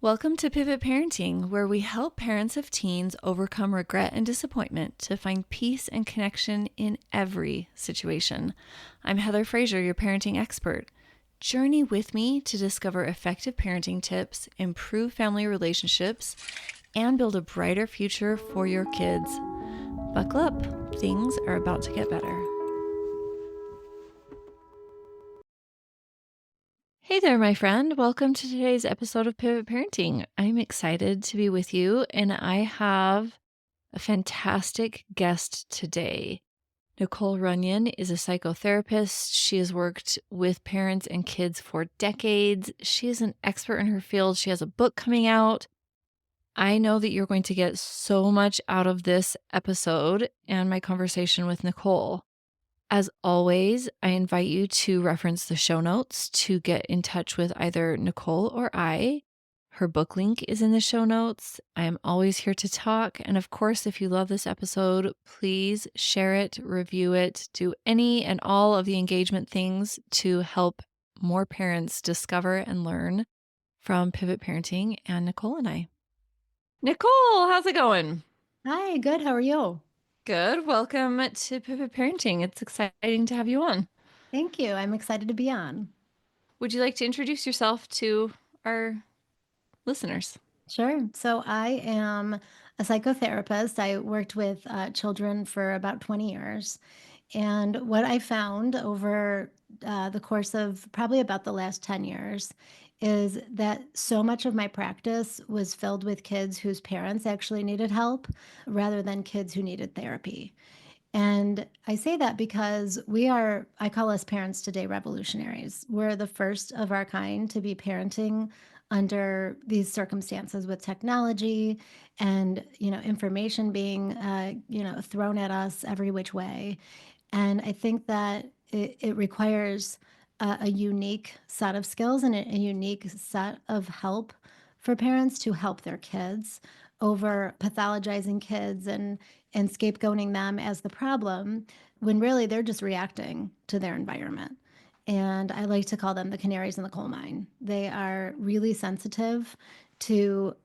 Welcome to Pivot Parenting, where we help parents of teens overcome regret and disappointment to find peace and connection in every situation. I'm Heather Frazier, your parenting expert. Journey with me to discover effective parenting tips, improve family relationships, and build a brighter future for your kids. Buckle up, things are about to get better. Hey there, my friend. Welcome to today's episode of Pivot Parenting. I'm excited to be with you, and I have a fantastic guest today. Nicole Runyon is a psychotherapist. She has worked with parents and kids for decades. She is an expert in her field. She has a book coming out. I know that you're going to get so much out of this episode and my conversation with Nicole. As always, I invite you to reference the show notes to get in touch with either Nicole or I. Her book link is in the show notes. I am always here to talk. And of course, if you love this episode, please share it, review it, do any and all of the engagement things to help more parents discover and learn from Pivot Parenting and Nicole and I. Nicole, how's it going? Hi, good. How are you? Good. Welcome to Pivot Parenting. It's exciting to have you on. Thank you. I'm excited to be on. Would you like to introduce yourself to our listeners? Sure. So I am a psychotherapist. I worked with children for about 20 years. And what I found over the course of probably about the last 10 years is that so much of my practice was filled with kids whose parents actually needed help rather than kids who needed therapy. And I say that because I call us parents today revolutionaries. We're the first of our kind to be parenting under these circumstances with technology and, information being, thrown at us every which way. And I think that it requires a unique set of skills and a unique set of help for parents to help their kids over pathologizing kids and scapegoating them as the problem when really they're just reacting to their environment. And I like to call them the canaries in the coal mine. They are really sensitive to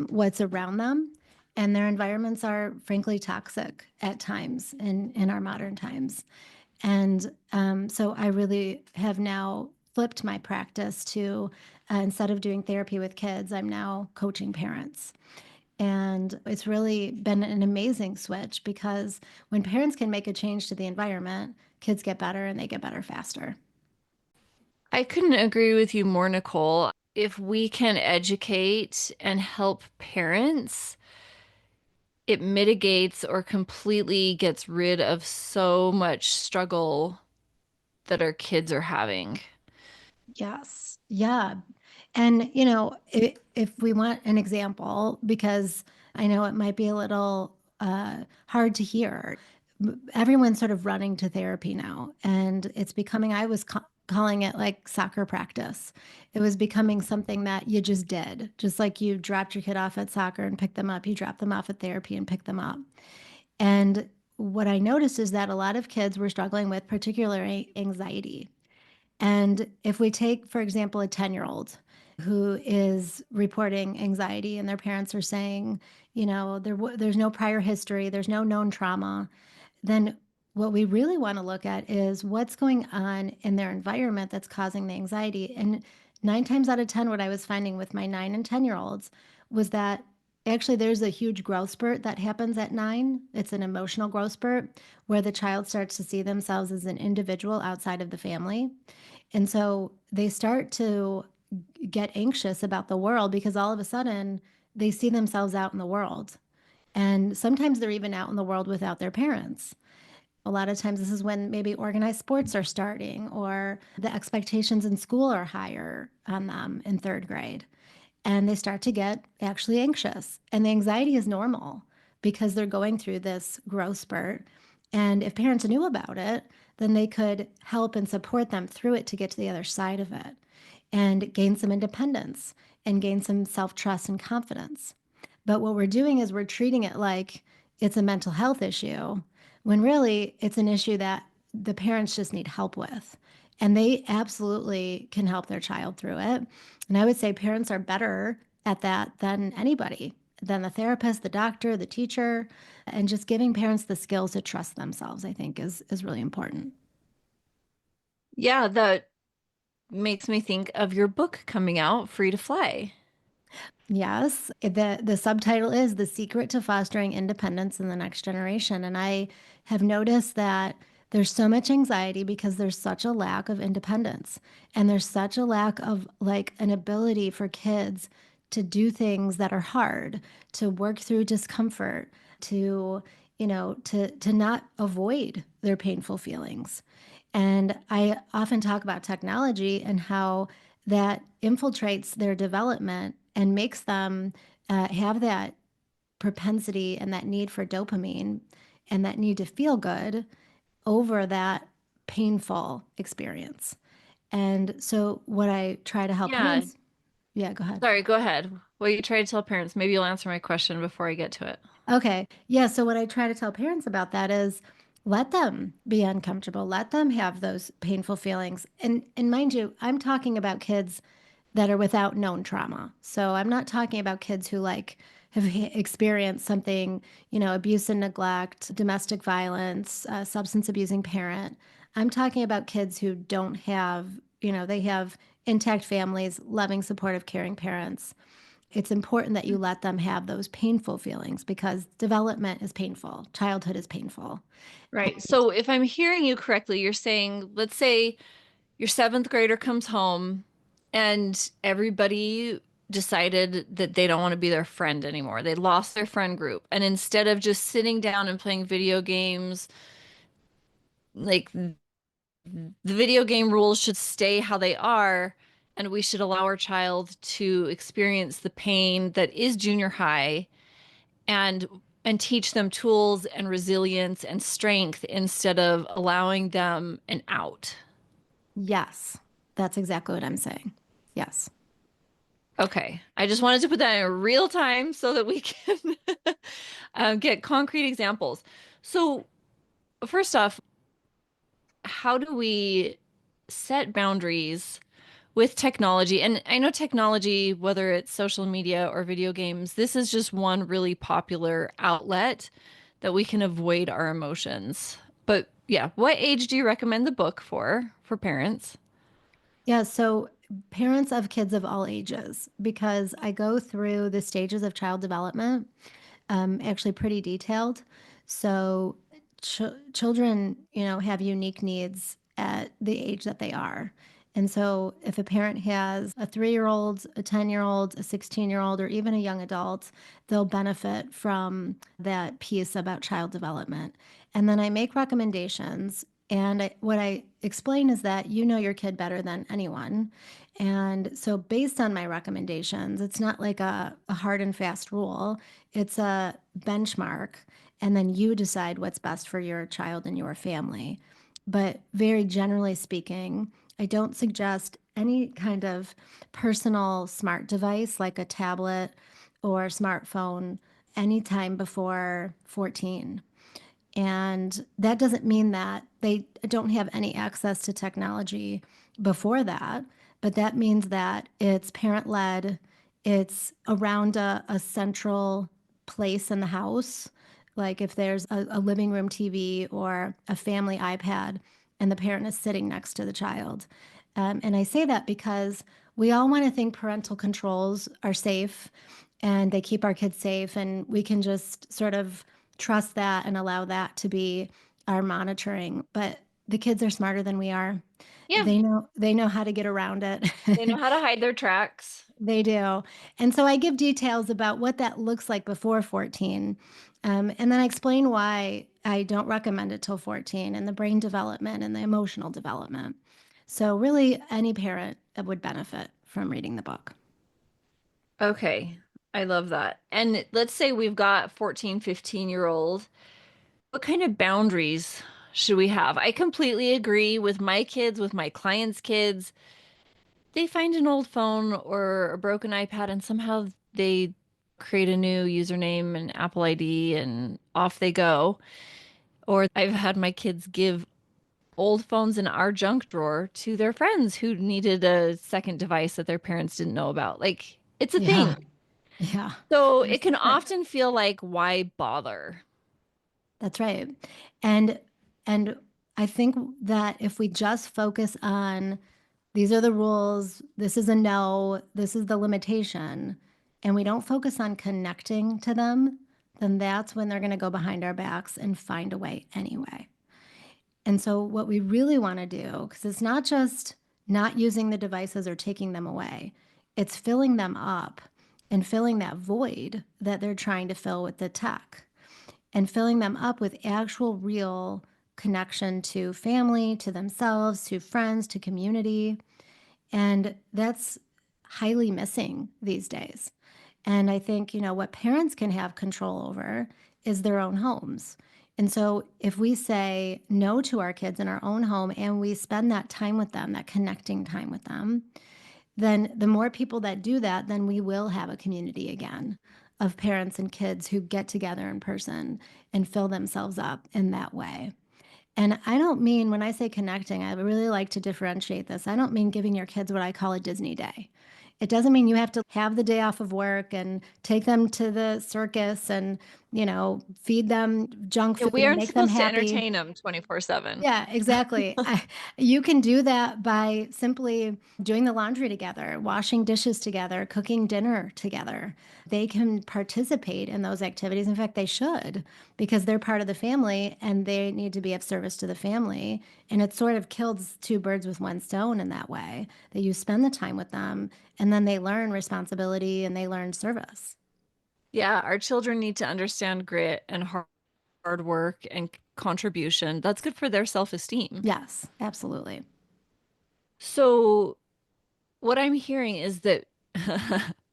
what's around them, and their environments are frankly toxic at times in our modern times. And so I really have now flipped my practice to instead of doing therapy with kids, I'm now coaching parents. And it's really been an amazing switch because when parents can make a change to the environment, kids get better and they get better faster. I couldn't agree with you more, Nicole. If we can educate and help parents, it mitigates or completely gets rid of so much struggle that our kids are having. Yes. Yeah. And, if we want an example, because I know it might be a little hard to hear, everyone's sort of running to therapy now. And it's becoming, calling it like soccer practice. It was becoming something that you just did, just like you dropped your kid off at soccer and picked them up, you dropped them off at therapy and picked them up. And what I noticed is that a lot of kids were struggling with particularly anxiety. And if we take, for example, a 10-year-old who is reporting anxiety and their parents are saying, there's no prior history, there's no known trauma, then what we really want to look at is what's going on in their environment that's causing the anxiety. And 9 times out of 10, what I was finding with my 9 and 10-year-olds was that actually there's a huge growth spurt that happens at 9. It's an emotional growth spurt where the child starts to see themselves as an individual outside of the family. And so they start to get anxious about the world because all of a sudden they see themselves out in the world. And sometimes they're even out in the world without their parents. A lot of times, this is when maybe organized sports are starting or the expectations in school are higher on them in third grade. And they start to get actually anxious. And the anxiety is normal because they're going through this growth spurt. And if parents knew about it, then they could help and support them through it to get to the other side of it and gain some independence and gain some self trust and confidence. But what we're doing is we're treating it like it's a mental health issue when really it's an issue that the parents just need help with. And they absolutely can help their child through it. And I would say parents are better at that than anybody, than the therapist, the doctor, the teacher, and just giving parents the skills to trust themselves, I think is really important. Yeah, that makes me think of your book coming out, Free to Fly. Yes, the subtitle is The Secret to Fostering Independence in the Next Generation. And I have noticed that there's so much anxiety because there's such a lack of independence. And there's such a lack of like an ability for kids to do things that are hard, to work through discomfort, to, to not avoid their painful feelings. And I often talk about technology and how that infiltrates their development and makes them have that propensity and that need for dopamine and that need to feel good over that painful experience. And so, what I try to help Yeah, parents, yeah, go ahead. sorry, go ahead. What you try to tell parents? Maybe you'll answer my question before I get to it. Okay. Yeah. So, what I try to tell parents about that is let them be uncomfortable, let them have those painful feelings. And mind you, I'm talking about kids that are without known trauma. So, I'm not talking about kids who like have experienced something, abuse and neglect, domestic violence, substance abusing parent. I'm talking about kids who don't have, they have intact families, loving, supportive, caring parents. It's important that you let them have those painful feelings because development is painful, childhood is painful. Right. So if I'm hearing you correctly, you're saying, let's say your seventh grader comes home and everybody decided that they don't want to be their friend anymore. They lost their friend group. And instead of just sitting down and playing video games, like the video game rules should stay how they are, and we should allow our child to experience the pain that is junior high and teach them tools and resilience and strength instead of allowing them an out. Yes, that's exactly what I'm saying. Yes. Okay. I just wanted to put that in real time so that we can get concrete examples. So, first off, how do we set boundaries with technology? And I know technology, whether it's social media or video games, this is just one really popular outlet that we can avoid our emotions. But yeah, what age do you recommend the book for parents? Yeah, so parents of kids of all ages, because I go through the stages of child development, actually pretty detailed. So children, have unique needs at the age that they are. And so if a parent has a 3-year-old, a 10-year-old, a 16-year-old, or even a young adult, they'll benefit from that piece about child development. And then I make recommendations. And what I explain is that you know your kid better than anyone. And so, based on my recommendations, it's not like a hard and fast rule, it's a benchmark. And then you decide what's best for your child and your family. But very generally speaking, I don't suggest any kind of personal smart device like a tablet or smartphone anytime before 14. And that doesn't mean that they don't have any access to technology before that, but that means that it's parent led, it's around a central place in the house. Like if there's a living room TV or a family iPad and the parent is sitting next to the child. And I say that because we all want to think parental controls are safe and they keep our kids safe, and we can just sort of trust that and allow that to be our monitoring. But the kids are smarter than we are. Yeah, They know how to get around it. they know how to hide their tracks. They do. And so I give details about what that looks like before 14. And then I explain why I don't recommend it till 14 and the brain development and the emotional development. So, really, any parent would benefit from reading the book. Okay, I love that. And let's say we've got 14, 15-year-old. What kind of boundaries should we have? I completely agree with my kids, with my clients' kids. They find an old phone or a broken iPad and somehow they create a new username and Apple ID and off they go. Or I've had my kids give old phones in our junk drawer to their friends who needed a second device that their parents didn't know about. Like, it's a Yeah. thing. Yeah. So They're it can separate. often feel like, why bother? That's right. And and I think that if we just focus on these are the rules, this is a no, this is the limitation, and we don't focus on connecting to them, then that's when they're going to go behind our backs and find a way anyway. And so what we really want to do, because it's not just not using the devices or taking them away, it's filling them up and filling that void that they're trying to fill with the tech and filling them up with actual real connection to family, to themselves, to friends, to community. And that's highly missing these days. And I think, what parents can have control over is their own homes. And so if we say no to our kids in our own home and we spend that time with them, that connecting time with them, then the more people that do that, then we will have a community again of parents and kids who get together in person and fill themselves up in that way. And I don't mean, when I say connecting, I really like to differentiate this. I don't mean giving your kids what I call a Disney day. It doesn't mean you have to have the day off of work and take them to the circus and, feed them junk Yeah, food we and aren't make them supposed to happy. entertain them 24/7. Yeah, exactly. You can do that by simply doing the laundry together, washing dishes together, cooking dinner together. They can participate in those activities. In fact, they should, because they're part of the family and they need to be of service to the family. And it sort of kills two birds with one stone in that way, that you spend the time with them and then they learn responsibility and they learn service. Yeah, our children need to understand grit and hard work and contribution. That's good for their self-esteem. Yes, absolutely. So, what I'm hearing is that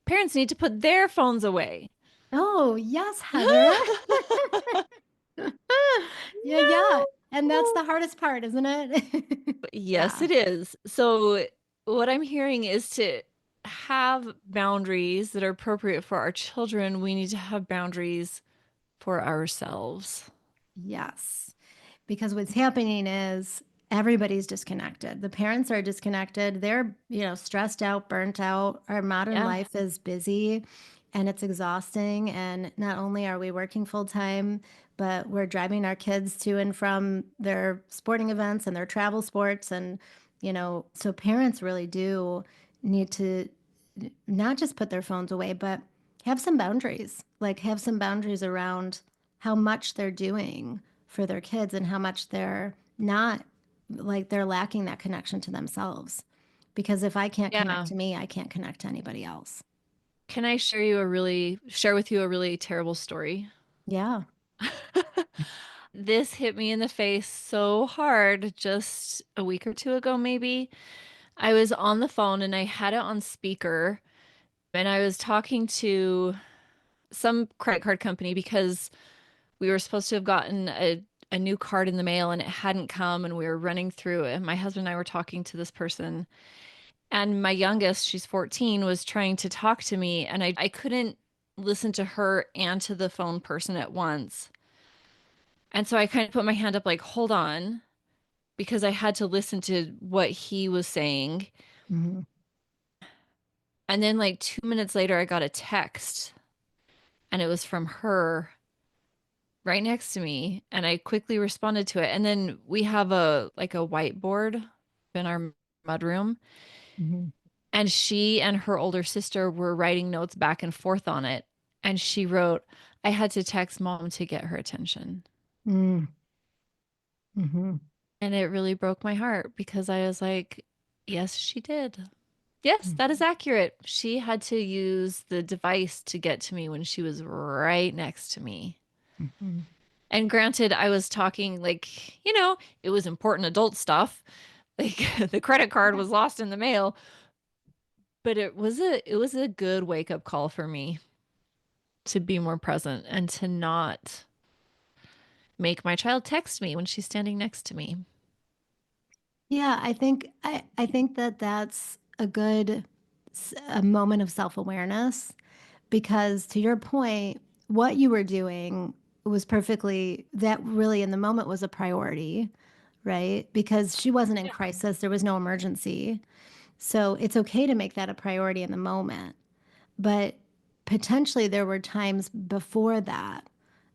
parents need to put their phones away. Oh, yes, Heather. Yeah, yeah. And that's No. the hardest part, isn't it? Yes, Yeah. it is. So, what I'm hearing is to have boundaries that are appropriate for our children. We need to have boundaries for ourselves. Yes. Because what's happening is everybody's disconnected. The parents are disconnected. They're, stressed out, burnt out. Our modern Yeah. life is busy and it's exhausting. And not only are we working full time, but we're driving our kids to and from their sporting events and their travel sports. And, so parents really do need to not just put their phones away, but have some boundaries. Like, have some boundaries around how much they're doing for their kids and how much they're not, like, they're lacking that connection to themselves. Because if I can't connect Yeah. to me, I can't connect to anybody else. Can I share with you a really terrible story? Yeah. This hit me in the face so hard just a week or two ago, maybe. I was on the phone and I had it on speaker and I was talking to some credit card company because we were supposed to have gotten a new card in the mail and it hadn't come and we were running through it. And my husband and I were talking to this person and my youngest, she's 14, was trying to talk to me and I couldn't listen to her and to the phone person at once. And so I kind of put my hand up like, hold on, because I had to listen to what he was saying. Hmm. And then like 2 minutes later, I got a text and it was from her right next to me. And I quickly responded to it. And then we have a whiteboard in our mudroom. Hmm. And she and her older sister were writing notes back and forth on it. And she wrote, I had to text mom to get her attention. Mm. Hmm. And it really broke my heart because I was like, yes, she did. Yes, that is accurate. She had to use the device to get to me when she was right next to me. Hmm. And granted, I was talking like, it was important adult stuff. Like the credit card was lost in the mail, but it was a good wake-up call for me to be more present and to not make my child text me when she's standing next to me. Yeah, I think that that's a moment of self-awareness, because to your point, what you were doing was perfectly, that really in the moment was a priority, right? Because she wasn't in crisis, there was no emergency. So it's okay to make that a priority in the moment. But potentially there were times before that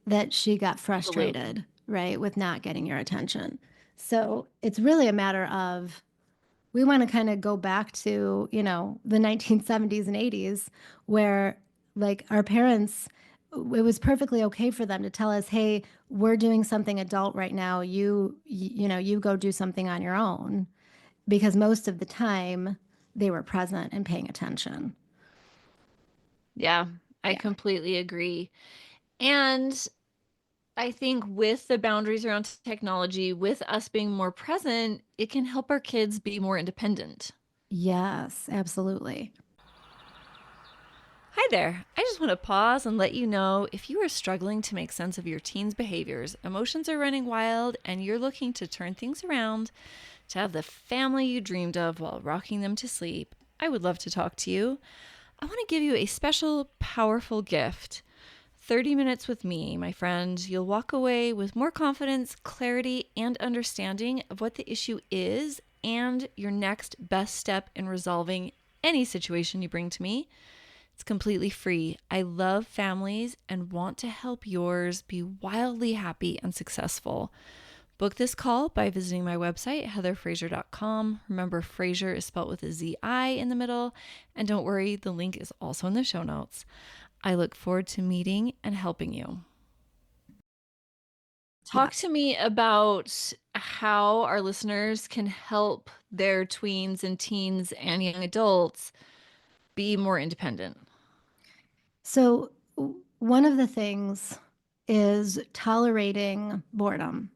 that she got Absolutely. frustrated, right, with not getting your attention. So it's really a matter of we want to kind of go back to, the 1970s and 80s where like our parents, it was perfectly okay for them to tell us, "Hey, we're doing something adult right now. You go do something on your own." Because most of the time they were present and paying attention. Yeah, I Yeah. completely agree. And I think with the boundaries around technology, with us being more present, it can help our kids be more independent. Yes, absolutely. Hi there. I just want to pause and let you know if you are struggling to make sense of your teens' behaviors, emotions are running wild, and you're looking to turn things around to have the family you dreamed of while rocking them to sleep, I would love to talk to you. I want to give you a special, powerful gift. 30 minutes with me, my friend. You'll walk away with more confidence, clarity, and understanding of what the issue is and your next best step in resolving any situation you bring to me. It's completely free. I love families and want to help yours be wildly happy and successful. Book this call by visiting my website, heatherfraser.com. Remember, Fraser is spelled with a Z-I in the middle. And don't worry, the link is also in the show notes. I look forward to meeting and helping you. Yeah. Talk to me about how our listeners can help their tweens and teens and young adults be more independent. So, one of the things is tolerating boredom.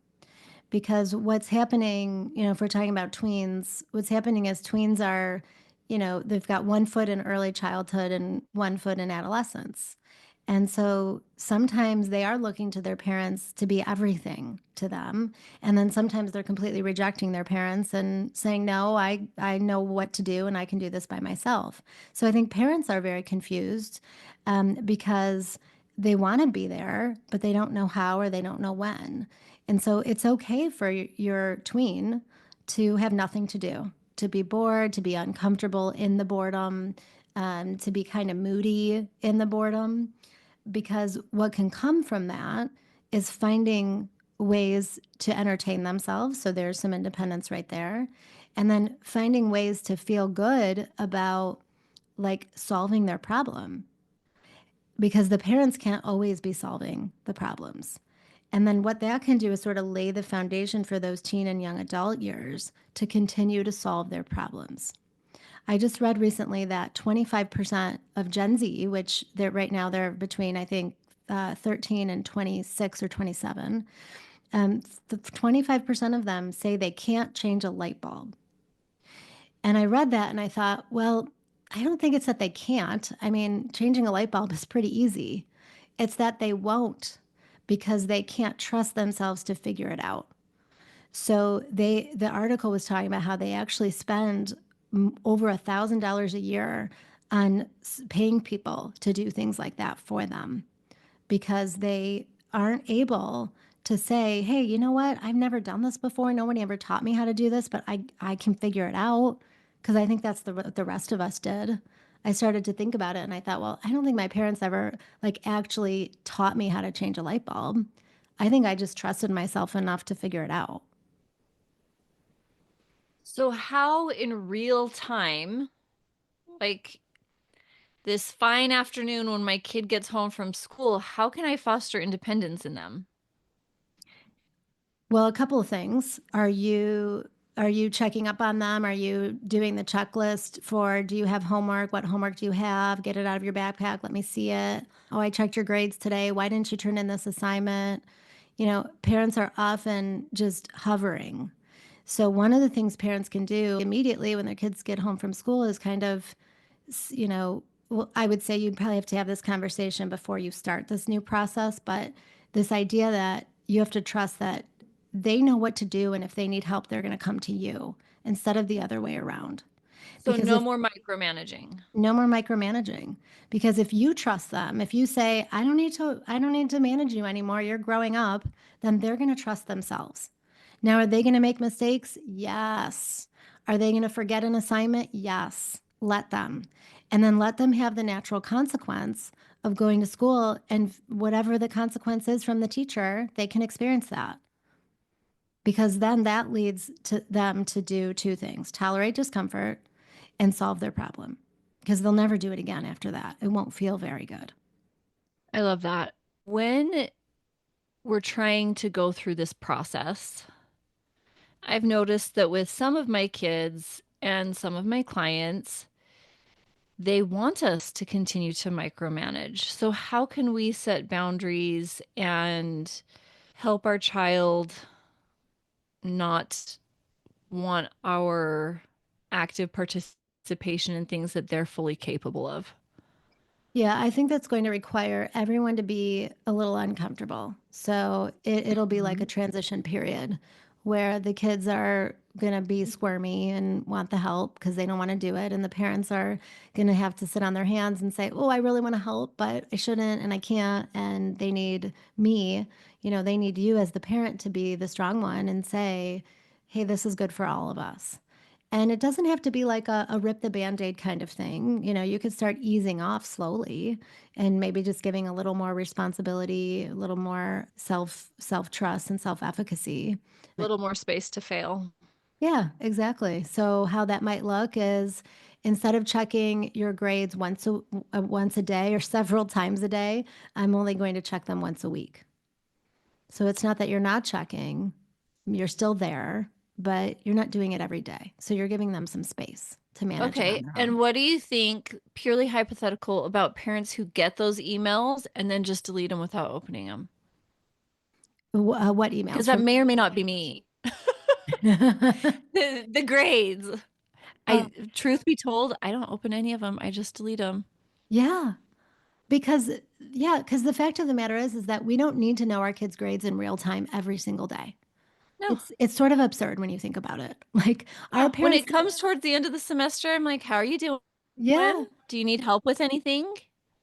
Because what's happening, if we're talking about tweens, what's happening is tweens are, they've got one foot in early childhood and one foot in adolescence. And so sometimes they are looking to their parents to be everything to them. And then sometimes they're completely rejecting their parents and saying, no, I know what to do and I can do this by myself. So I think parents are very confused because they want to be there, but they don't know how or they don't know when. And so it's okay for your tween to have nothing to do, to be bored, to be uncomfortable in the boredom, to be kind of moody in the boredom. Because what can come from that is finding ways to entertain themselves. So there's some independence right there. And then finding ways to feel good about like solving their problem because the parents can't always be solving the problems. And then what that can do is sort of lay the foundation for those teen and young adult years to continue to solve their problems. I just read recently that 25% of Gen Z, which they're right now they're between I think 13 and 26 or 27, 25% of them say they can't change a light bulb. And I read that and I thought, well, I don't think it's that they can't. I mean, changing a light bulb is pretty easy. It's that they won't because they can't trust themselves to figure it out. So the article was talking about how they actually spend over $1,000 a year on paying people to do things like that for them because they aren't able to say, hey, you know what? I've never done this before. Nobody ever taught me how to do this, but I can figure it out because I think that's the rest of us did. I started to think about it and I thought, well, I don't think my parents ever like actually taught me how to change a light bulb. I think I just trusted myself enough to figure it out. So, how in real time, like this fine afternoon when my kid gets home from school, how can I foster independence in them? Well, a couple of things. Are you checking up on them? Are you doing the checklist for do you have homework? What homework do you have? Get it out of your backpack. Let me see it. Oh, I checked your grades today. Why didn't you turn in this assignment? Parents are often just hovering. So one of the things parents can do immediately when their kids get home from school is kind of, well, I would say you'd probably have to have this conversation before you start this new process, but this idea that you have to trust that they know what to do and if they need help, they're going to come to you instead of the other way around. So, Because no if more micromanaging. no more micromanaging, because if you trust them, if you say, I don't need to manage you anymore, you're growing up, then they're going to trust themselves. Now, are they going to make mistakes? Yes. Are they going to forget an assignment? Yes. Let them. and then let them have the natural consequence of going to school, and whatever the consequence is from the teacher, they can experience that. Because then that leads to them to do two things: tolerate discomfort and solve their problem. Because they'll never do it again after that. It won't feel very good. I love that. When we're trying to go through this process, I've noticed that with some of my kids and some of my clients, they want us to continue to micromanage. So, how can we set boundaries and help our child not want our active participation in things that they're fully capable of? Yeah, I think that's going to require everyone to be a little uncomfortable. So it'll be like a Mhm. transition period where the kids are going to be squirmy and want the help because they don't want to do it. And the parents are going to have to sit on their hands and say, oh, I really want to help, but I shouldn't and I can't. And they need me. They need you as the parent to be the strong one and say, hey, this is good for all of us. And it doesn't have to be like a rip the band-aid kind of thing. You could start easing off slowly and maybe just giving a little more responsibility, a little more self-trust and self-efficacy. A little more space to fail. Yeah, exactly. So how that might look is, instead of checking your grades once a day or several times a day, I'm only going to check them once a week. So it's not that you're not checking, you're still there, but you're not doing it every day. So you're giving them some space to manage it on Okay. their And own. what do you think, purely hypothetical, about parents who get those emails and then just delete them without opening them? What Because emails that from? may or may not be me. The grades. Oh, Truth be told, I don't open any of them. I just delete them. yeah, because because the fact of the matter is that we don't need to know our kids' grades in real time every single day. No. It's sort of absurd when you think about it. Like our Yeah. When parents, it comes towards the end of the semester, I'm like, how are you doing? yeah, Do you need help with anything?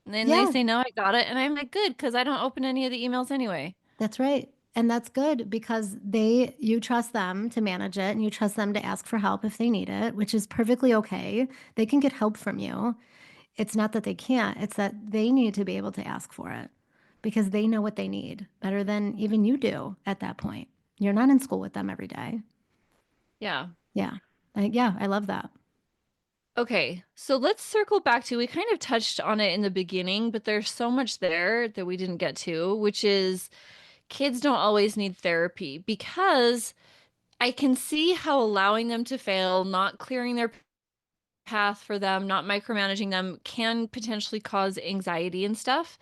And then they yeah, say, no, I got it. And I'm like, good, because I don't open any of the emails anyway. that's right. And that's good because you trust them to manage it and you trust them to ask for help if they need it, which is perfectly okay. They can get help from you. It's not that they can't, it's that they need to be able to ask for it because they know what they need better than even you do at that point. You're not in school with them every day. Yeah. Yeah. Yeah, I love that. Okay, so let's circle back to, we kind of touched on it in the beginning, but there's so much there that we didn't get to, which is kids don't always need therapy, because I can see how allowing them to fail, not clearing their path for them, not micromanaging them can potentially cause anxiety and stuff.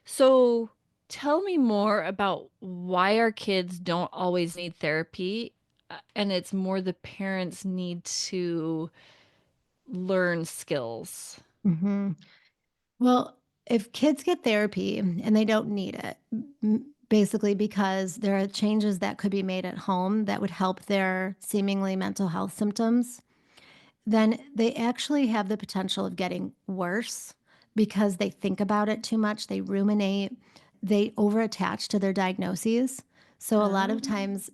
So tell me more about why our kids don't always need therapy, and it's more the parents need to learn skills. Hmm. Well, if kids get therapy and they don't need it, basically because there are changes that could be made at home that would help their seemingly mental health symptoms, then they actually have the potential of getting worse because they think about it too much, they ruminate, they overattach to their diagnoses. So a lot of Oh. times,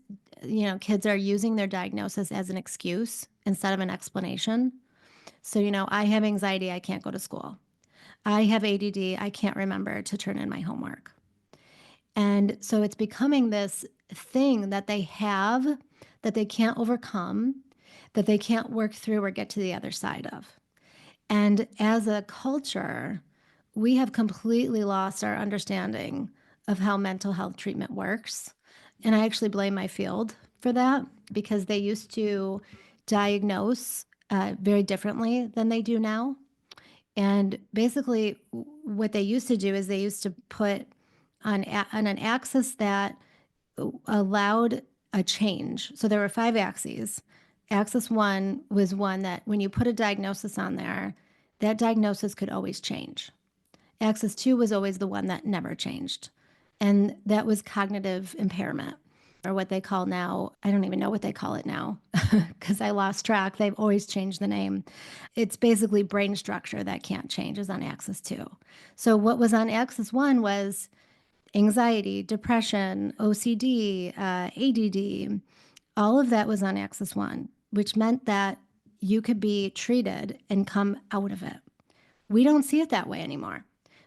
kids are using their diagnosis as an excuse instead of an explanation. So, I have anxiety, I can't go to school. I have ADD, I can't remember to turn in my homework. And so it's becoming this thing that they have that they can't overcome, that they can't work through or get to the other side of. And as a culture, we have completely lost our understanding of how mental health treatment works. And I actually blame my field for that because they used to diagnose very differently than they do now. And basically, what they used to do is they used to put on an axis that allowed a change. So there were five axes. Axis one was one that when you put a diagnosis on there, that diagnosis could always change. Axis two was always the one that never changed. And that was cognitive impairment, or what they call now, I don't even know what they call it now because I lost track. They've always changed the name. It's basically brain structure that can't change, is on axis two. So what was on axis one was anxiety, depression, OCD, ADD. All of that was on axis one, which meant that you could be treated and come out of it. We don't see it that way anymore.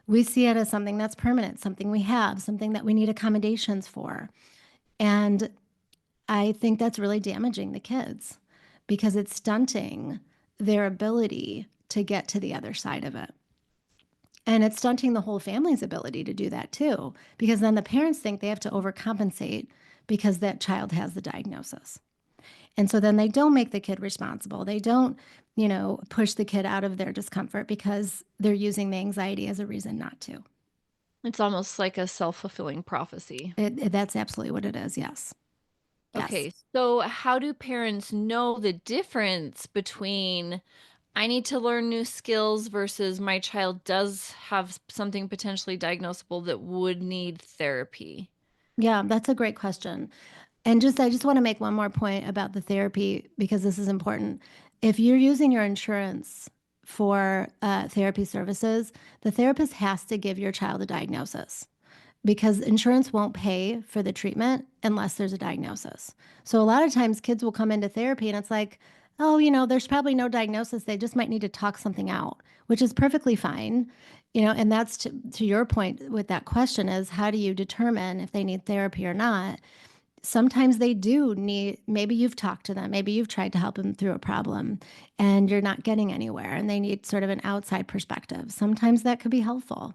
We see it as something that's permanent, something we have, something that we need accommodations for. And I think that's really damaging the kids because it's stunting their ability to get to the other side of it. And it's stunting the whole family's ability to do that too, because then the parents think they have to overcompensate because that child has the diagnosis. And so then they don't make the kid responsible. They don't, push the kid out of their discomfort because they're using the anxiety as a reason not to. It's almost like a self-fulfilling prophecy. That's absolutely what it is. Yes. Yes. Okay, so how do parents know the difference between I need to learn new skills versus my child does have something potentially diagnosable that would need therapy? Yeah, that's a great question. And I just want to make one more point about the therapy because this is important. If you're using your insurance for therapy services, the therapist has to give your child a diagnosis because insurance won't pay for the treatment unless there's a diagnosis. So a lot of times kids will come into therapy and it's like, oh, there's probably no diagnosis. They just might need to talk something out, which is perfectly fine. And that's to your point with that question is how do you determine if they need therapy or not? Sometimes they do need, maybe you've talked to them, maybe you've tried to help them through a problem and you're not getting anywhere and they need sort of an outside perspective. Sometimes that could be helpful.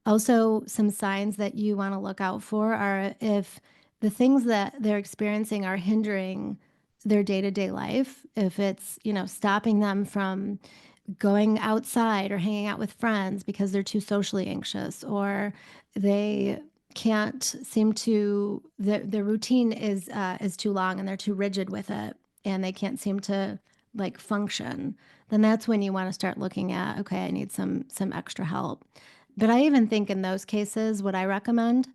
Also, some signs that you want to look out for are if the things that they're experiencing are hindering their day-to-day life, if it's, stopping them from going outside or hanging out with friends because they're too socially anxious or they can't seem to their routine is too long and they're too rigid with it and they can't seem to like function, then that's when you want to start looking at, okay, I need some extra help. But I even think in those cases what I recommend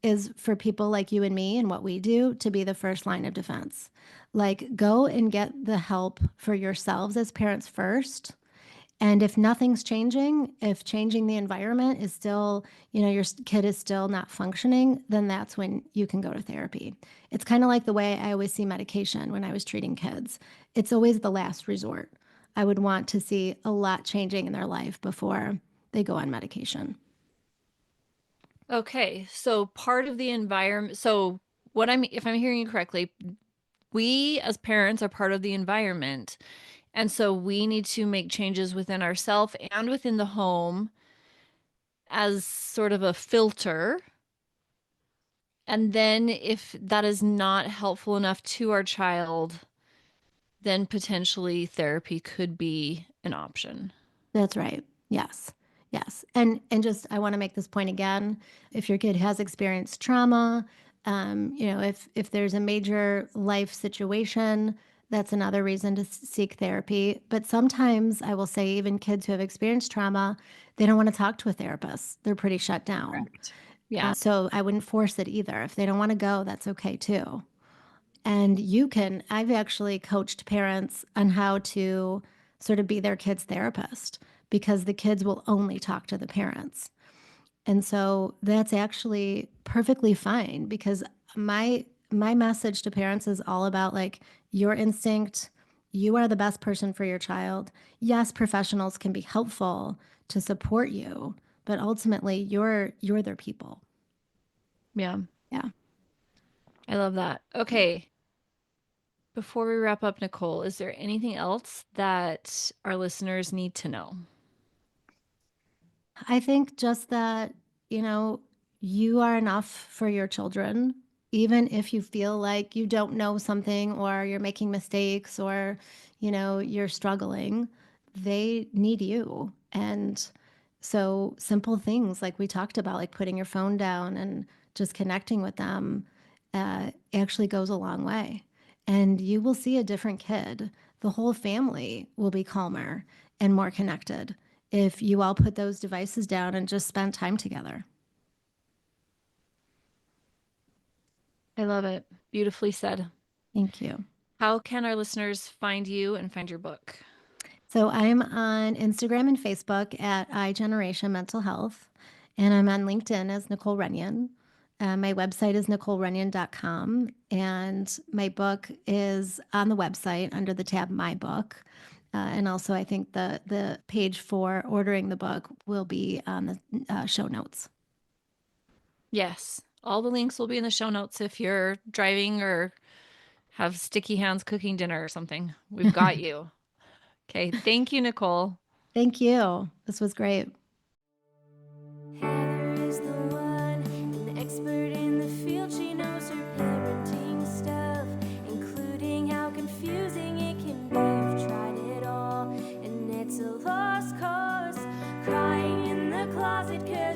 is for people like you and me and what we do to be the first line of defense. Like go and get the help for yourselves as parents first, and if nothing's changing, if changing the environment is still, your kid is still not functioning, then that's when you can go to therapy. It's kind of like the way I always see medication when I was treating kids. It's always the last resort. I would want to see a lot changing in their life before they go on medication. Okay, so part of the environment, so if I'm hearing you correctly, we as parents are part of the environment. And so we need to make changes within ourselves and within the home as sort of a filter. And then if that is not helpful enough to our child, then potentially therapy could be an option. That's right. Yes. Yes. And just I want to make this point again. If your kid has experienced trauma, if there's a major life situation, that's another reason to seek therapy. But sometimes I will say even kids who have experienced trauma, they don't want to talk to a therapist. They're pretty shut down. Correct. Yeah. So I wouldn't force it either. If they don't want to go, that's okay too. And I've actually coached parents on how to sort of be their kids' therapist because the kids will only talk to the parents. And so that's actually perfectly fine because my message to parents is all about like your instinct. You are the best person for your child. Yes, professionals can be helpful to support you, but ultimately you're their people. Yeah. Yeah. I love that. Okay. Before we wrap up, Nicole, is there anything else that our listeners need to know? I think just that, you know, you are enough for your children, even if you feel like you don't know something or you're making mistakes or, you're struggling, they need you. And so simple things like we talked about, like putting your phone down and just connecting with them, actually goes a long way. And you will see a different kid. The whole family will be calmer and more connected if you all put those devices down and just spend time together. I love it. Beautifully said. Thank you. How can our listeners find you and find your book? So I'm on Instagram and Facebook at iGeneration Mental Health, and I'm on LinkedIn as Nicole Runyon. My website is NicoleRunyon.com, and my book is on the website under the tab My Book. And also, I think the page for ordering the book will be on the show notes. Yes. All the links will be in the show notes if you're driving or have sticky hands cooking dinner or something. We've got you. Okay. Thank you, Nicole. Thank you. This was great. Heather is the one, an expert in the field. She knows her parenting stuff, including how confusing it can be. You've tried it all, and it's a lost cause. Crying in the closet 'cause